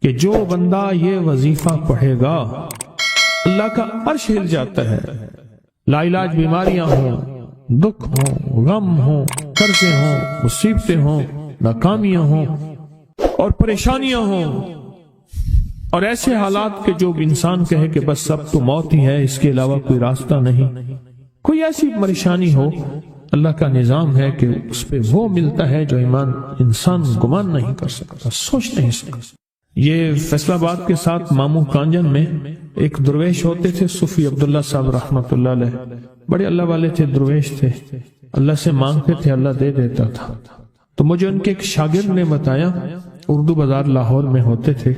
کہ جو بندہ یہ وظیفہ پڑھے گا اللہ کا عرش ہل جاتا ہے. لا علاج بیماریاں ہوں، دکھ ہوں، غم ہوں، قرضے ہوں، مصیبتیں ہوں، ناکامیاں ہوں اور پریشانیاں ہوں اور ایسے حالات کے جو انسان کہے کہ بس سب تو موت ہی ہے، اس کے علاوہ کوئی راستہ نہیں. کوئی ایسی پریشانی ہو، اللہ کا نظام ہے کہ اس پہ وہ ملتا ہے جو ایمان انسان گمان نہیں کر سکتا، سوچ نہیں سکتا. یہ فیصل آباد کے ساتھ ماموں کانجن میں ایک درویش ہوتے تھے، صوفی عبداللہ صاحب رحمۃ اللہ علیہ. بڑے اللہ والے تھے، درویش تھے، اللہ سے مانگتے تھے، اللہ دے دیتا تھا. تو مجھے ان کے ایک شاگرد نے بتایا، اردو بازار لاہور میں ہوتے تھے.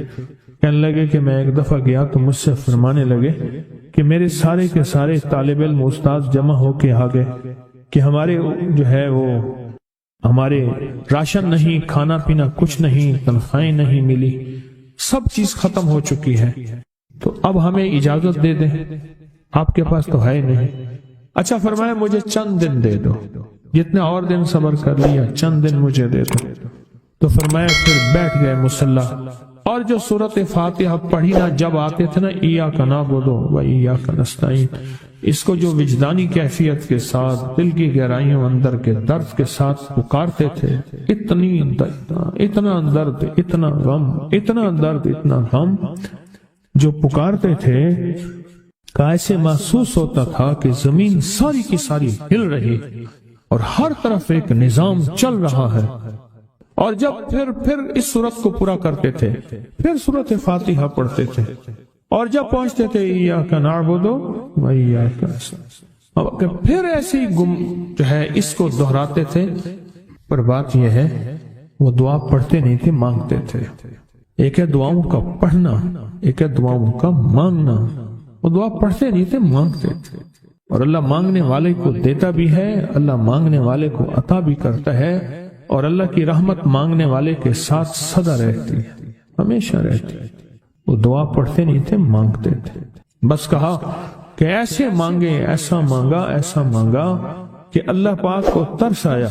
کہنے لگے کہ میں ایک دفعہ گیا تو مجھ سے فرمانے لگے کہ میرے سارے کے سارے طالب علم استاد جمع ہو کے آ گئے کہ ہمارے جو ہے وہ ہمارے راشن نہیں، کھانا پینا کچھ نہیں، تنخواہیں نہیں ملی، سب چیز ختم ہو چکی ہے، تو اب ہمیں اجازت دے دیں، آپ کے پاس تو ہے نہیں. اچھا فرمایا مجھے چند دن دے دو، جتنے اور دن صبر کر لیا، چند دن مجھے دے دو. تو فرمایا پھر بیٹھ گئے مصلی اور جو سورۃ فاتحہ پڑھی نا جب آتے تھے نا، ایاک نعبد و ایاک نستعین، اس کو جو وجدانی کیفیت کے ساتھ دل کی گہرائیوں اندر کے درد کے ساتھ پکارتے تھے، اتنا درد، اتنا غم، اتنا درد، اتنا غم جو پکارتے تھے کہ ایسے محسوس ہوتا تھا کہ زمین ساری کی ساری ہل رہی اور ہر طرف ایک نظام چل رہا ہے. اور جب پھر اس صورت کو پورا کرتے تھے، پھر سورۃ فاتحہ پڑھتے تھے، اور جب پہنچتے تھے ایاک نعبد و ایاک نستعین، پھر ایسے ہی جو ہے اس کو دہراتے تھے. پر بات یہ ہے وہ دعا پڑھتے نہیں تھے، مانگتے تھے. ایک ہے دعاؤں کا پڑھنا، ایک ہے دعاؤں کا مانگنا. وہ دعا پڑھتے نہیں تھے، مانگتے تھے. اور اللہ مانگنے والے کو دیتا بھی ہے، اللہ مانگنے والے کو عطا بھی کرتا ہے، اور اللہ کی رحمت مانگنے والے کے ساتھ سدا رہتی ہے، ہمیشہ رہتی ہے. وہ دعا پڑھتے نہیں تھے، مانگتے تھے. بس کہا کہ ایسے مانگے، ایسا مانگا، ایسا مانگا کہ اللہ پاک کو ترس آیا.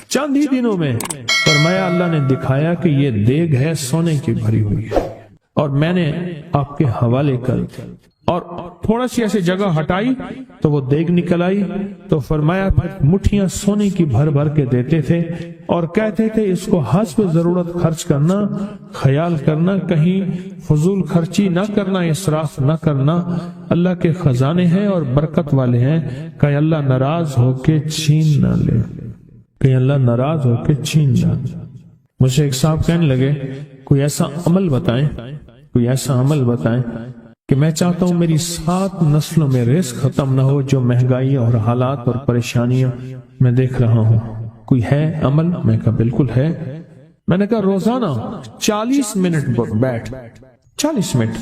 چند ہی دنوں میں فرمایا اللہ نے دکھایا کہ یہ دیگ ہے سونے کی بھری ہوئی ہے، اور میں نے آپ کے حوالے کر دی. اور تھوڑا سی ایسے جگہ ہٹائی تو وہ دیگ نکل آئی. تو فرمایا پھر مٹھیاں سونے کی بھر بھر کے دیتے تھے اور کہتے تھے اس کو حسب ضرورت خرچ کرنا، خیال کرنا، کہیں فضول خرچی نہ کرنا، اسراف نہ کرنا. اللہ کے خزانے ہیں اور برکت والے ہیں، کہ اللہ ناراض ہو کے چھین نہ لے، کہ اللہ ناراض ہو کے چھین نہ لے. مجھے ایک صاحب کہنے لگے کوئی ایسا عمل بتائیں، کوئی ایسا عمل بتائیں کہ میں چاہتا ہوں میری 7 نسلوں میں رزق ختم نہ ہو، جو مہنگائی اور حالات اور پریشانیاں میں دیکھ رہا ہوں. کوئی ہے عمل؟ میں کہا بالکل ہے. میں نے کہا روزانہ 40 منٹ بیٹھ، 40 منٹ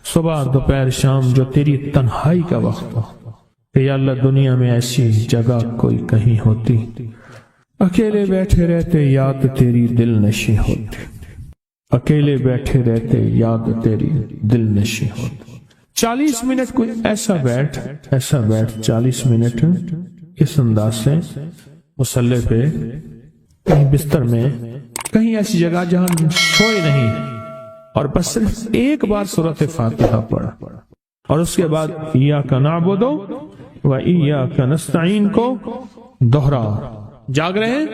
صبح دوپہر شام، جو تیری تنہائی کا وقت ہو، کہ یا اللہ دنیا میں ایسی جگہ کوئی کہیں ہوتی، اکیلے بیٹھے رہتے یاد تیری دل نشیں ہوتی، اکیلے بیٹھے رہتے یاد تیری دل نشیں ہوتی. 40 منٹ کوئی ایسا بیٹھ 40 منٹ اس انداز سے مصلی پہ، کہیں بستر میں، کہیں ایسی جگہ جہاں سوئے نہیں، اور بس صرف ایک بار سورۃ فاتحہ پڑھا، اور اس کے بعد ایاک نعبد و ایاک نستعین کو دوہرا. جاگ رہے ہیں،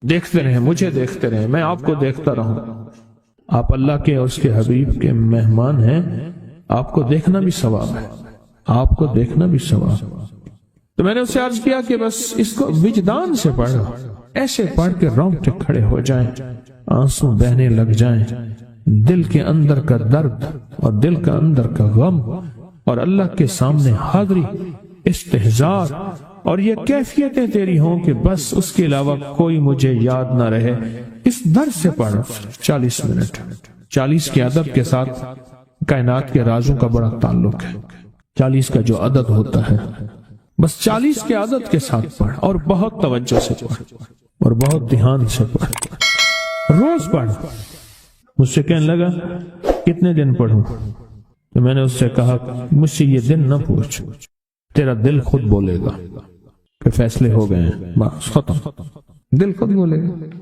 دیکھتے رہیں، مجھے دیکھتے رہیں، میں آپ کو دیکھتا رہوں. آپ اللہ کے اور اس کے حبیب کے مہمان ہیں، آپ کو دیکھنا بھی ثواب ہے، آپ کو دیکھنا بھی ثواب. تو میں نے اسے عرض کیا کہ بس اس کو وجدان سے پڑھو، ایسے پڑھ کے رونگٹے کھڑے ہو جائیں، آنسو بہنے لگ جائیں، دل کے اندر کا درد اور دل کا اندر کا غم، اور اللہ کے سامنے حاضری، استحضار، اور یہ کیفیتیں تیری ہوں کہ بس اس کے علاوہ کوئی مجھے یاد نہ رہے. اس درد سے پڑھو 40 منٹ. 40 کے عدد کے ساتھ کائنات کے رازوں کا بڑا تعلق ہے. 40 کا جو عدد ہوتا ہے، بس 40 کے عدد کے ساتھ پڑھ، اور بہت توجہ سے پڑھ، اور بہت دھیان سے پڑھ، روز پڑھ. مجھ سے کہنے لگا کتنے دن پڑھوں؟ تو میں نے اس سے کہا مجھ سے یہ دن نہ پوچھ، تیرا دل خود بولے گا کہ فیصلے ہو گئے ہیں، بس ختم. دل خود بولے گا.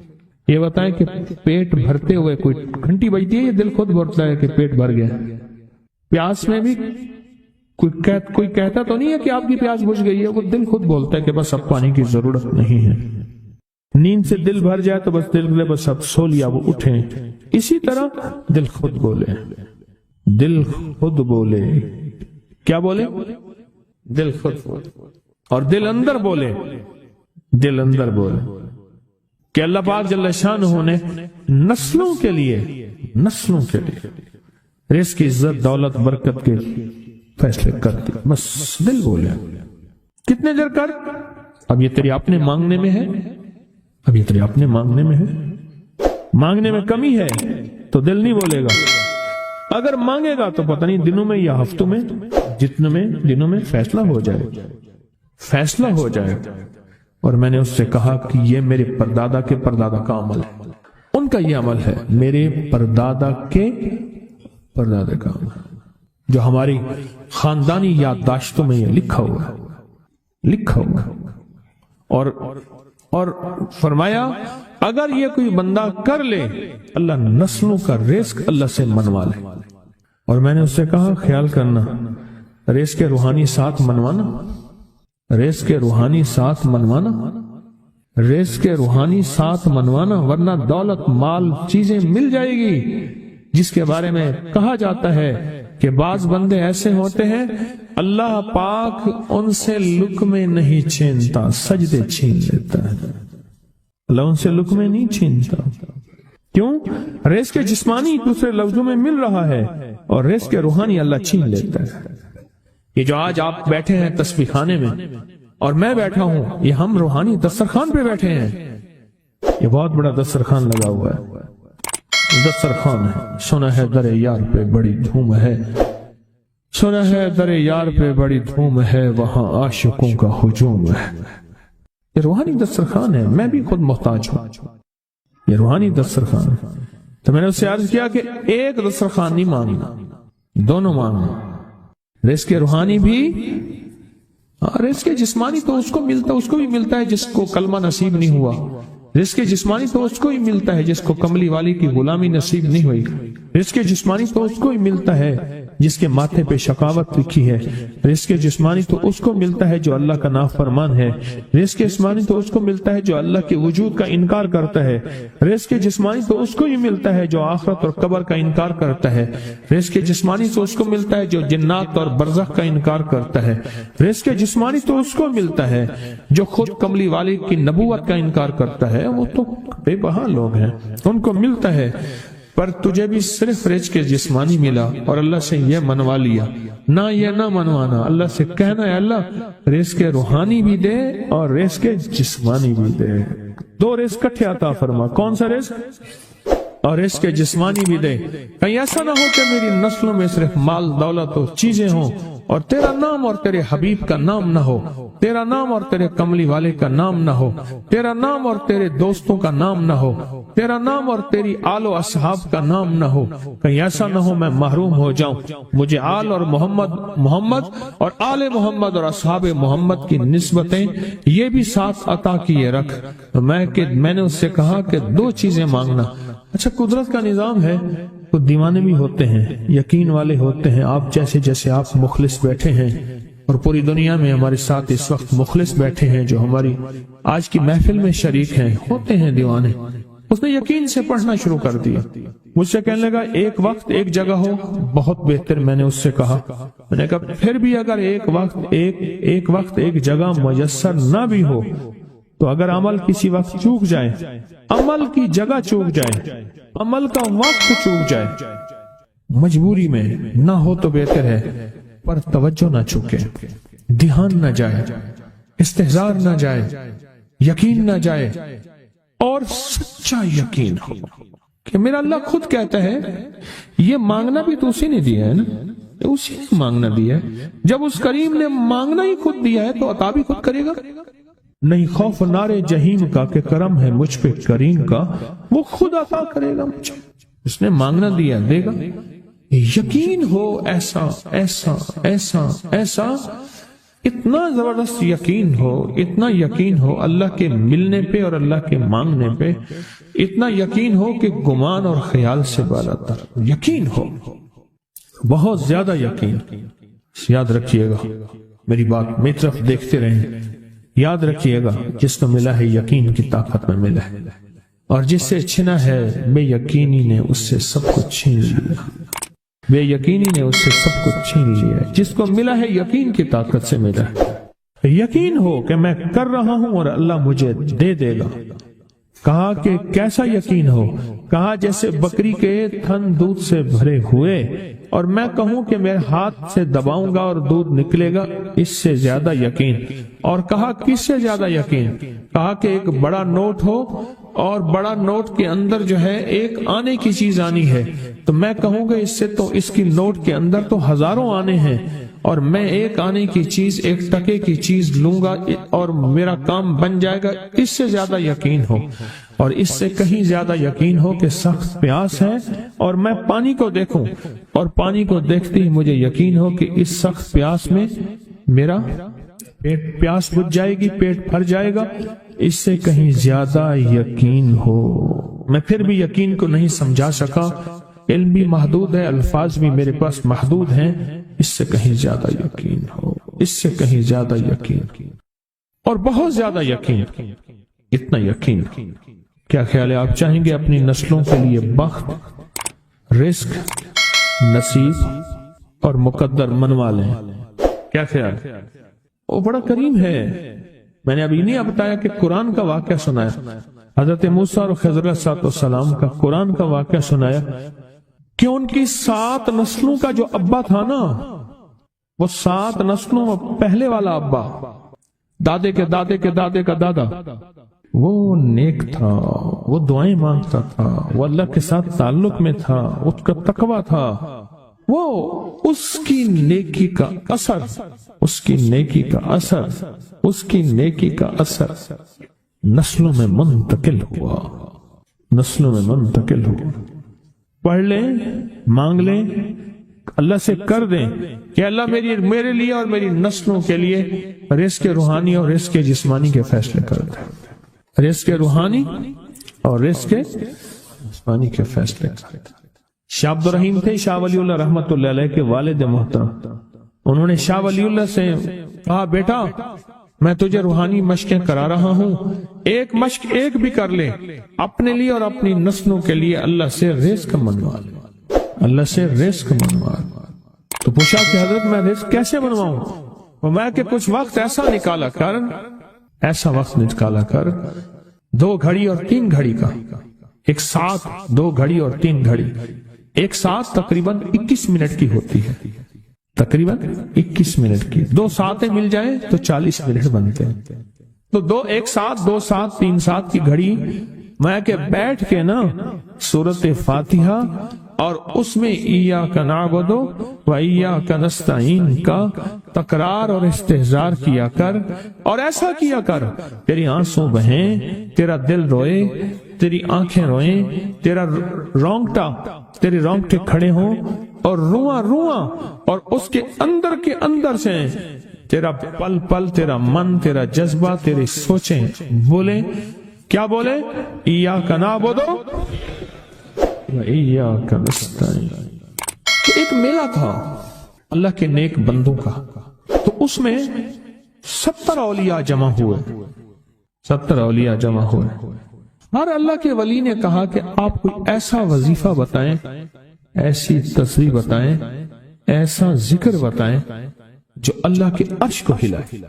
یہ بتائیں کہ پیٹ بھرتے ہوئے کوئی گھنٹی بجتی ہے یا دل خود بولتا ہے کہ پیٹ بھر گیا؟ پیاس میں بھی کوئی کہتا تو نہیں ہے کہ آپ کی پیاس بجھ گئی ہے، وہ دل خود بولتا ہے کہ بس اب پانی کی ضرورت نہیں ہے۔ نیند سے دل بھر جائے تو بس دل بولے بس اب سو لیا، وہ اٹھیں۔ اسی طرح دل خود بولے، دل خود بولے، کیا بولے؟ دل خود بولے، اور دل اندر بولے، دل اندر بولے کہ اللہ پاک جل شانہ نے نسلوں کے لیے رزق کی عزت، دولت، برکت کے فیصلے کر دی، بس دل بولے۔ کتنے دیر کر؟ اب یہ تیری اپنے مانگنے میں ہے، اب یہ تیری اپنے مانگنے میں ہے۔ مانگنے میں کمی ہے تو دل نہیں بولے گا، اگر مانگے گا تو پتہ نہیں دنوں میں یا ہفتوں میں، جتنے میں دنوں میں فیصلہ ہو جائے۔ اور میں نے اس سے کہا کہ یہ میرے پردادا کے پردادا کا عمل ہے، ان کا یہ عمل ہے، میرے پردادا کے پردادا کا عمل ہے، جو ہماری خاندانی یادداشتوں میں یہ لکھا ہوا اور فرمایا اگر یہ کوئی بندہ کر لے، اللہ نسلوں کا رزق اللہ سے منوا لے۔ اور میں نے اس سے کہا خیال کرنا، رزق کے روحانی ساتھ منوانا، رزق کے روحانی ساتھ منوانا، رزق کے روحانی ساتھ منوانا، ورنہ دولت، مال، چیزیں مل جائے گی جس کے بارے میں کہا جاتا ہے کہ بعض بندے ایسے ہوتے ہیں اللہ پاک ان سے لقمے نہیں چھینتا، سجدے چھین لیتا ہے، اللہ ان سے لقمے نہیں چھینتا۔ کیوں؟ رزق جسمانی دوسرے لفظوں میں مل رہا ہے اور رزق روحانی اللہ چھین لیتا ہے۔ یہ جو آج آپ بیٹھے ہیں تسبیح خانے میں اور میں بیٹھا ہوں، یہ ہم روحانی دسترخوان پہ بیٹھے ہیں، یہ بہت بڑا دسترخوان لگا ہوا ہے، دسترخوان ہے۔ سنا ہے در یار پہ بڑی دھوم ہے، سنا ہے در یار پہ بڑی دھوم ہے، وہاں عاشقوں کا ہجوم ہے۔ یہ روحانی دسترخوان ہے، میں بھی خود محتاج ہوں، یہ روحانی دسترخوان ہے۔ تو میں نے اس سے عرض کیا کہ ایک دسترخوان نہیں مانگنا، دونوں مانگنا، رزق روحانی بھی، رزق جسمانی تو اس کو بھی ملتا ہے جس کو کلمہ نصیب نہیں ہوا، رزق جسمانی تو اس کو ہی ملتا ہے جس کو کملی والی کی غلامی نصیب نہیں ہوئی، رزق جسمانی تو اس کو ہی ملتا ہے جس کے ماتھے پہ شقاوت لکھی ہے، رزق جسمانی تو اس کو ملتا ہے جو اللہ کا نافرمان ہے، رزق جسمانی تو اس کو ملتا ہے جو اللہ کے وجود کا انکار کرتا ہے، رزق جسمانی تو اس کو ہی ملتا ہے جو آخرت اور قبر کا انکار کرتا ہے، رزق جسمانی تو اس کو ملتا ہے جو جنات اور برزخ کا انکار کرتا ہے، رزق جسمانی تو اس کو ملتا ہے جو خود کملی والی کی نبوت کا انکار کرتا ہے، وہ تو بے بہا لوگ ہیں، ان کو ملتا ہے۔ پر تجھے بھی صرف رزق جسمانی ملا اور اللہ سے یہ منوا لیا، نہ یہ نہ منوانا، اللہ سے کہنا ہے اللہ رزق روحانی بھی دے اور رزق جسمانی بھی دے، دو رزق کٹھے عطا فرما، کون سا رزق؟ اور رزق جسمانی بھی دے۔ کہیں ایسا نہ ہو کہ میری نسلوں میں صرف مال، دولت اور چیزیں ہوں اور تیرا نام اور تیرے حبیب کا نام نہ ہو، تیرا نام اور تیرے کملی والے کا نام نہ ہو، تیرا نام اور تیرے دوستوں کا نام نہ ہو، تیرا نام اور تیری آل و اصحاب کا نام نہ ہو، کہیں ایسا نہ ہو میں محروم ہو جاؤں۔ مجھے آل اور محمد اور آل محمد اور اصحاب محمد کی نسبتیں یہ بھی ساتھ عطا کیے رکھ۔ میں نے اس سے کہا کہ دو چیزیں مانگنا۔ اچھا، قدرت کا نظام ہے، کچھ دیوانے بھی ہوتے ہیں، یقین والے ہوتے ہیں، آپ جیسے آپ مخلص بیٹھے ہیں، اور پوری دنیا میں ہمارے ساتھ اس وقت مخلص بیٹھے ہیں جو ہماری آج کی محفل میں شریک ہیں، ہوتے ہیں دیوانے۔ اس نے یقین سے پڑھنا شروع کر دیا، مجھ سے کہنے لگا ایک وقت ایک جگہ ہو بہت بہتر۔ میں نے اس سے کہا، میں نے کہا پھر بھی اگر ایک وقت ایک جگہ میسر نہ بھی ہو تو اگر عمل کسی وقت چوک جائے، عمل کی جگہ چوک جائے، عمل کا وقت چوک جائے، مجبوری میں نہ ہو تو بہتر ہے، پر توجہ نہ چوکے، دھیان نہ جائے، استحضار نہ جائے، یقین نہ جائے، اور سچا یقین ہو کہ میرا اللہ خود کہتا ہے یہ مانگنا بھی تو اسی نے دیا ہے نا، اسی نے مانگنا دیا ہے۔ جب اس کریم نے مانگنا ہی خود دیا ہے تو عطا بھی خود کرے گا۔ نہیں خوف نارے جہیم کا کہ کرم ہے مجھ پہ کریم کا، وہ خود عطا کرے گا مجھے، اس نے مانگنا دیا دے گا۔ یقین ہو ایسا ایسا ایسا ایسا اتنا زبردست یقین ہو، اتنا یقین ہو اللہ کے ملنے پہ اور اللہ کے مانگنے پہ، اتنا یقین ہو کہ گمان اور خیال سے بالا تر یقین ہو، بہت زیادہ یقین۔ یاد رکھیے گا میری بات، میری طرف دیکھتے رہیں، یاد رکھیے گا جس کو ملا ہے یقین کی طاقت میں ملا ہے، اور جس سے چھنا ہے بے یقینی نے اس سے سب کچھ چھین لیا، بے یقینی نے اس سے سب کچھ چھین لیا۔ جس کو ملا ہے یقین کی طاقت سے ملا ہے، یقین ہو کہ میں کر رہا ہوں اور اللہ مجھے دے دے گا۔ کہا کہ کیسا یقین ہو؟ کہا جیسے بکری کے تھن دودھ سے بھرے ہوئے اور میں کہوں کہ میرے ہاتھ سے دباؤں گا اور دودھ نکلے گا، اس سے زیادہ یقین۔ اور کہا کس سے زیادہ یقین؟ کہا کہ ایک بڑا نوٹ ہو اور بڑا نوٹ کے اندر جو ہے ایک آنے کی چیز آنی ہے، تو میں کہوں گا اس سے تو اس کی نوٹ کے اندر تو ہزاروں آنے ہیں، اور میں ایک آنے کی چیز، ایک ٹکے کی چیز لوں گا اور میرا کام بن جائے گا۔ اس سے زیادہ یقین ہو، اور اس سے کہیں زیادہ یقین ہو کہ سخت پیاس ہے اور میں پانی کو دیکھوں، اور پانی کو دیکھتے ہی مجھے یقین ہو کہ اس سخت پیاس میں میرا پیاس بجھ جائے گی، پیٹ بھر جائے گا۔ اس سے کہیں زیادہ یقین ہو۔ میں پھر بھی یقین کو نہیں سمجھا سکا، علم بھی محدود ہے، الفاظ بھی میرے پاس محدود ہیں۔ اس سے کہیں زیادہ یقین ہو، اس سے کہیں زیادہ یقین، اور بہت زیادہ یقین، اتنا یقین۔ کیا خیال ہے؟ آپ چاہیں گے اپنی نسلوں کے لیے بخت، رزق، نصیب اور مقدر منوا لیں؟ کیا خیال؟ وہ بڑا کریم ہے۔ میں نے ابھی نہیں بتایا کہ قرآن کا واقعہ سنایا، حضرت موسیٰ اور خضر علیہ السلام کا قرآن کا واقعہ سنایا کہ ان کی 7 نسلوں کا جو ابا تھا نا، وہ 7 نسلوں میں پہلے والا ابا، دادے کے دادے کے دادے کا دادا، وہ نیک تھا، وہ دعائیں مانگتا تھا، وہ اللہ کے ساتھ تعلق میں تھا، اس کا تقویٰ تھا، وہ اس کی نیکی کا اثر، اس کی نیکی کا اثر، اس کی نیکی کا اثر نسلوں میں منتقل ہوا، نسلوں میں منتقل ہوا۔ پڑھ لیں، مانگ لیں، اللہ سے کر دیں کہ اللہ میرے لیے اور میری نسلوں کے لیے رزق روحانی اور رزق جسمانی کے فیصلے کر دیں، رزق روحانی اور رزق جسمانی کے فیصلے کر دیں۔ شاہ عبد الرحیم تھے شاہ ولی اللہ رحمۃ اللہ علیہ کے والد محترم۔ انہوں نے شاہ ولی اللہ سے کہا بیٹا میں تجھے روحانی مشقیں کرا رہا ہوں، ایک مشق ایک بھی کر لے، اپنے لیے اور اپنی نسلوں کے لیے اللہ سے رزق منوا لے، اللہ سے رزق منوا لے۔ تو پوچھا کہ حضرت میں رزق کیسے منواؤں؟ فرمایا کہ کچھ وقت ایسا نکالا کر، ایسا وقت نکالا کر 2 گھڑی اور 3 گھڑی کا، ایک ساتھ 2 گھڑی اور 3 گھڑی، ایک ساتھ تقریباً 21 منٹ کی ہوتی ہے، تقریباً 21 منٹ کی، 2 ساتیں مل جائیں تو 40 منٹ بنتے ہیں، تو ایک ساتھ 2 ساتھ 3 ساتھ کی گھڑی میں کہ بیٹھ کے نا سورۃ فاتحہ اور اس میں ایاک نعبد و ایاک نستعین کا تکرار اور استحضار کیا کر، اور ایسا کیا کر تیری آنسوں بہیں، تیرا دل روئے، تیری آنکھیں روئیں، تیرے رونگٹے کھڑے ہوں اور رواں اور اس کے اندر سے تیرا پل پل، تیرا من، تیرا جذبہ، تیری سوچیں بولیں، کیا بولے؟ ایاک نعبد و ایاک نستعین۔ ایک میلہ تھا اللہ کے نیک بندوں کا، تو اس میں 70 اولیاء جمع ہوئے، 70 اولیاء جمع ہوئے۔ ہر اللہ کے ولی نے کہا کہ آپ کوئی ایسا وظیفہ بتائیں، ایسی تصویر بتائیں، ایسا ذکر بتائیں جو اللہ کے عرش کو ہلائے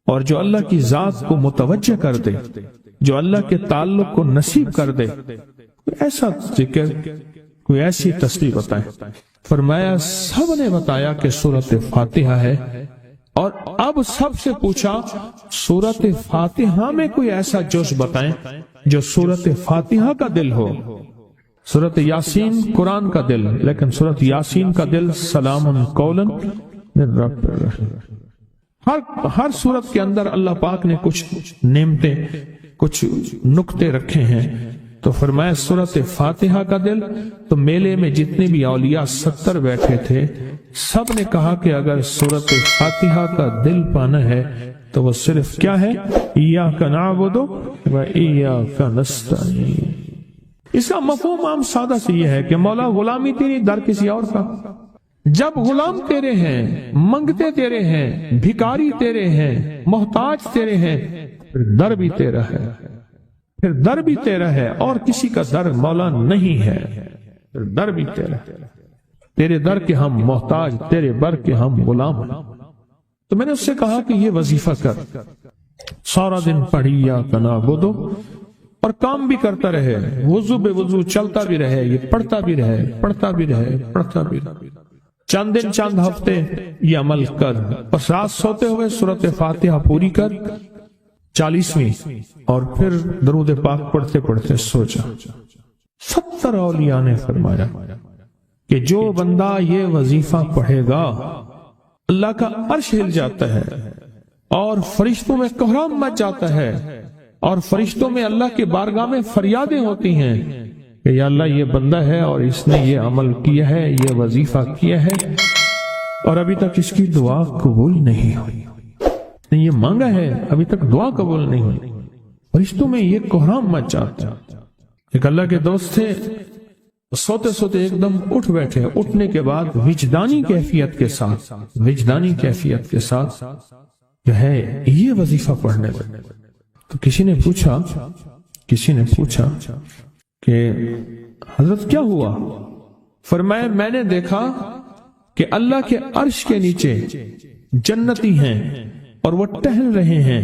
اور جو اللہ کی ذات کو متوجہ کر دے، جو اللہ کے تعلق کو نصیب کر دے، کوئی ایسا ذکر، کوئی ایسی تصویر بتائیں۔ فرمایا سب نے بتایا کہ سورۃ فاتحہ ہے، اور اب سب سے پوچھا سورۃ فاتحہ میں کوئی ایسا جوش بتائیں جو سورۃ فاتحہ کا دل ہو۔ سورۃ یاسین قرآن کا دل، لیکن سورۃ یاسین کا دل سلام قولا من رب الرحیم۔ ہر سورت کے اندر اللہ پاک نے کچھ نعمتیں، کچھ نقطے رکھے ہیں، تو فرمایا سورۃ فاتحہ کا دل۔ تو میلے میں جتنے بھی اولیاء 70 بیٹھے تھے، سب نے کہا کہ اگر سورۃ فاتحہ کا دل پانا ہے تو وہ صرف کیا ہے؟ ایاک نعبد و ایاک نستعین۔ اس کا مفہوم عام سادہ سے یہ ہے کہ مولا غلامی تیری، در کسی اور کا۔ جب غلام تیرے ہیں، منگتے تیرے ہیں، بھکاری تیرے ہیں، محتاج تیرے ہیں، پھر در بھی تیرا ہے، پھر در بھی تیرا ہے، اور کسی کا در مولا نہیں ہے، پھر در بھی تیرا ہے۔ تیرے در کے ہم محتاج، تیرے بر کے ہم غلام۔ تو میں نے اس سے کہا کہ یہ وظیفہ کر، سارا دن پڑھی ایاک نعبد، اور کام بھی کرتا رہے، وضو بے وضو چلتا بھی رہے، یہ پڑھتا بھی رہے، پڑھتا بھی رہے، پڑھتا بھی رہے، چند دن چند ہفتے یہ عمل کر، اور رات سوتے ہوئے سورۃ فاتحہ پوری کر 40ویں، اور پھر درود پاک پڑھتے پڑھتے سو جا۔ 70 اولیاء نے فرمایا کہ جو بندہ یہ وظیفہ پڑھے گا اللہ کا عرش ہل جاتا ہے، اور فرشتوں میں کوہرام مچ جاتا ہے، اور فرشتوں میں اللہ کے بارگاہ میں فریادیں ہوتی ہیں کہ یا اللہ یہ بندہ ہے اور اس نے یہ عمل کیا ہے، یہ وظیفہ کیا ہے، اور ابھی تک اس کی دعا قبول نہیں ہوئی، یہ مانگا ہے ابھی تک دعا قبول نہیں ہوئی، فرشتوں میں یہ کوہرام مچ جاتا ہے۔ ایک اللہ کے دوست تھے، سوتے سوتے ایک دم اٹھ بیٹھے، اٹھنے کے بعد وجدانی کیفیت کے ساتھ جو ہے یہ وظیفہ پڑھنے لگے۔ تو کسی نے پوچھا کہ حضرت کیا ہوا؟ فرمایا میں نے دیکھا کہ اللہ کے عرش کے نیچے جنتی ہیں اور وہ ٹہل رہے ہیں،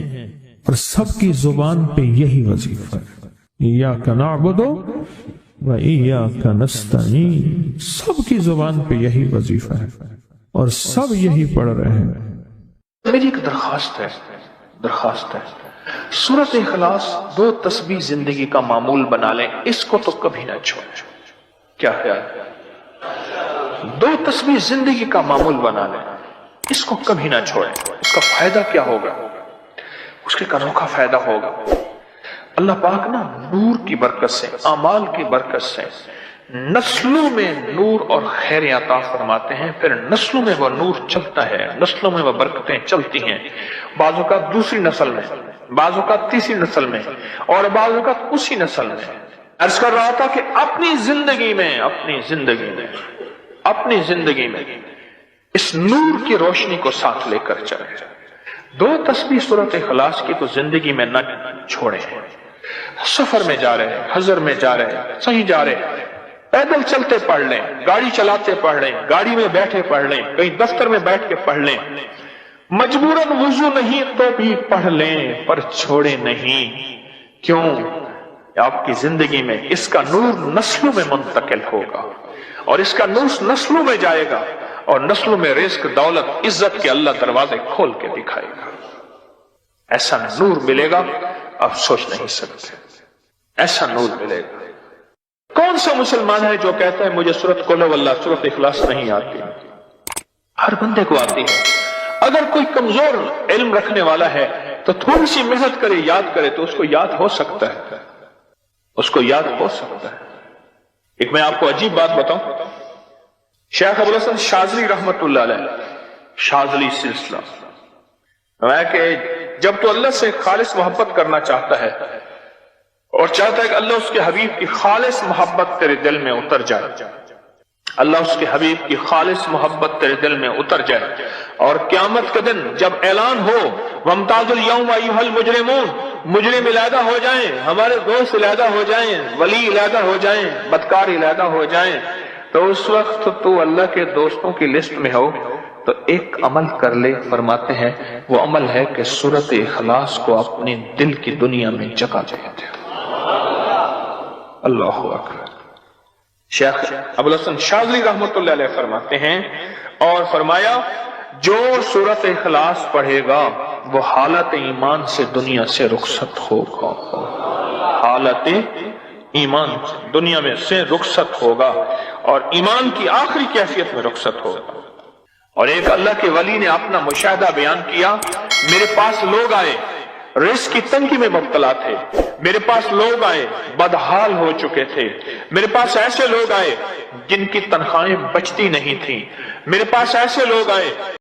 اور سب کی زبان پہ یہی وظیفہ ہے، ایاک نعبد و ایاک نستعین، سب کی زبان پہ یہی وظیفہ ہے اور سب یہی پڑھ رہے ہیں۔ میری ایک درخواست ہے، سورۃ اخلاص 2 تسبیح زندگی کا معمول بنا لیں، اس کو تو کبھی نہ چھوڑیں۔ کیا خیال ہے؟ 2 تسبیح زندگی کا معمول بنا لیں، اس کو کبھی نہ چھوڑیں۔ اس کا فائدہ کیا ہوگا؟ اس کے انوکھا فائدہ ہوگا۔ اللہ پاک نا نور کی برکت سے، اعمال کی برکت سے نسلوں میں نور اور خیر عطا فرماتے ہیں، پھر نسلوں میں وہ نور چلتا ہے، نسلوں میں وہ برکتیں چلتی ہیں، بعض اوقات دوسری نسل میں، بعض اوقات تیسری نسل میں، اور بعض اوقات اسی نسل میں۔ عرض کر رہا تھا کہ اپنی زندگی میں اس نور کی روشنی کو ساتھ لے کر چلے۔ 2 تسبیح سورۃ اخلاص کی تو زندگی میں نہ چھوڑیں۔ سفر میں جا رہے، حضر میں جا رہے، صحیح جا رہے، پیدل چلتے پڑھ لیں، گاڑی چلاتے پڑھ لیں، گاڑی میں بیٹھے پڑھ لیں، کہیں دفتر میں بیٹھ کے پڑھ لیں، مجبوراً وضو نہیں تو بھی پڑھ لیں، پر چھوڑے نہیں۔ کیوں؟ آپ کی زندگی میں اس کا نور نسلوں میں منتقل ہوگا، اور اس کا نور نسلوں میں جائے گا، اور نسلوں میں رزق، دولت، عزت کے اللہ دروازے کھول کے دکھائے گا۔ ایسا نور ملے گا آپ سوچ نہیں سکتے، ایسا نور ملے گا۔ کون سا مسلمان ہے جو کہتا ہے مجھے سورۃ قل ہو اللہ، سورۃ اخلاص نہیں آتی؟ ہر بندے کو آتی ہے۔ اگر کوئی کمزور علم رکھنے والا ہے تو تھوڑی سی محنت کرے، یاد کرے تو اس کو یاد ہو سکتا ہے، ایک میں آپ کو عجیب بات بتاؤں، شیخ ابوالحسن شاذلی رحمت اللہ علیہ، شاذلی سلسلہ، میں کہ جب تو اللہ سے خالص محبت کرنا چاہتا ہے اور چاہتا ہے کہ اللہ اس کے حبیب کی خالص محبت تیرے دل میں اتر جائے، اللہ اس کے حبیب کی خالص محبت تیرے دل میں اتر جائے، اور قیامت کے دن جب اعلان ہو وَامْتَازُوا الْيَوْمَ أَيُّهَا الْمُجْرِمُونَ، مجرم علیحدہ ہو جائیں، ہمارے دوست علیحدہ ہو جائیں، ولی علیحدہ ہو جائیں، بدکار علیحدہ ہو جائیں، تو اس وقت تو اللہ کے دوستوں کی لسٹ میں ہو تو ایک عمل کر لے۔ فرماتے ہیں وہ عمل ہے کہ سورۃ اخلاص کو اپنے دل کی دنیا میں جگہ دے دے۔ اللہ اکبر۔ شیخ ابوالحسن شاذلی رحمت اللہ علیہ فرماتے ہیں، اور فرمایا جو سورۃ اخلاص پڑھے گا وہ حالت ایمان سے دنیا سے رخصت ہوگا، حالت ایمان سے دنیا میں سے رخصت ہوگا، اور ایمان کی آخری کیفیت میں رخصت ہوگا۔ اور ایک اللہ کے ولی نے اپنا مشاہدہ بیان کیا، میرے پاس لوگ آئے رزق کی تنگی میں مبتلا تھے، میرے پاس لوگ آئے بدحال ہو چکے تھے، میرے پاس ایسے لوگ آئے جن کی تنخواہیں بچتی نہیں تھیں، میرے پاس ایسے لوگ آئے